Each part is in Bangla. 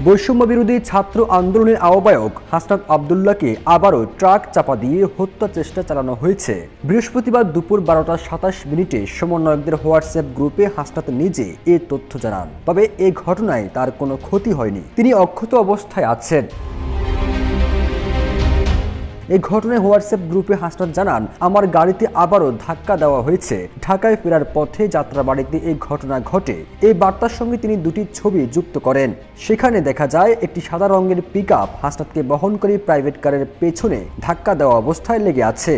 বৈষম্য বিরোধী ছাত্র আন্দোলনের আহ্বায়ক হাসনাত আব্দুল্লাহকে আবারও ট্রাক চাপা দিয়ে হত্যা চেষ্টা চালানো হয়েছে। বৃহস্পতিবার দুপুর 12:27 সমন্বয়কদের হোয়াটসঅ্যাপ গ্রুপে হাসনাত নিজে এ তথ্য জানান। তবে এই ঘটনায় তার কোনো ক্ষতি হয়নি, তিনি অক্ষত অবস্থায় আছেন। এই ঘটনায় হোয়াটসঅ্যাপ গ্রুপে হাসনাত জানান, আমার গাড়িতে আবারও ধাক্কা দেওয়া হয়েছে। ঢাকায় ফেরার পথে যাত্রাবাড়িতে এই ঘটনা ঘটে। এই বার্তার সঙ্গে তিনি দুটি ছবি যুক্ত করেন। সেখানে দেখা যায় একটি সাদা রঙের পিকআপ হাসনাতকে বহনকারী প্রাইভেট কারের পেছনে ধাক্কা দেওয়া অবস্থায় লেগে আছে।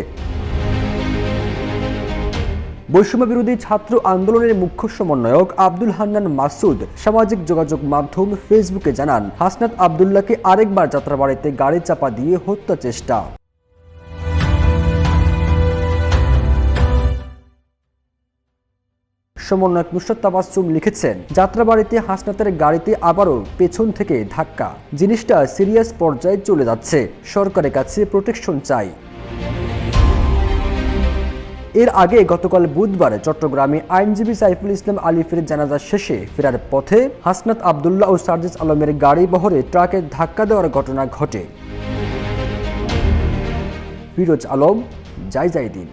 বৈষম্য বিরোধী ছাত্র আন্দোলনের মুখ্য সমন্বয়ক আব্দুল হান্নান মাসুদ সামাজিক যোগাযোগ মাধ্যম ফেসবুকে জানান, হাসনাত আব্দুল্লাহকে আরেকবার যাত্রাবাড়িতে গাড়ি চাপা দিয়ে হত্যা চেষ্টা। সমন্বয়ক নুসরাত তাবাসসুম লিখেছেন, যাত্রাবাড়িতে হাসনাতের গাড়িতে আবারও পেছন থেকে ধাক্কা। জিনিসটা সিরিয়াস পর্যায়ে চলে যাচ্ছে। সরকারের কাছে প্রোটেকশন চাই। এর আগে গতকাল বুধবার চট্টগ্রামে আইনজীবী সাইফুল ইসলাম আলিফের জানাজা শেষে ফেরার পথে হাসনাত আব্দুল্লাহ ও সার্জিস আলমের গাড়ি বহরে ট্রাকে ধাক্কা দেওয়ার ঘটনা ঘটে। ফিরোজ আলম, জয় দিন।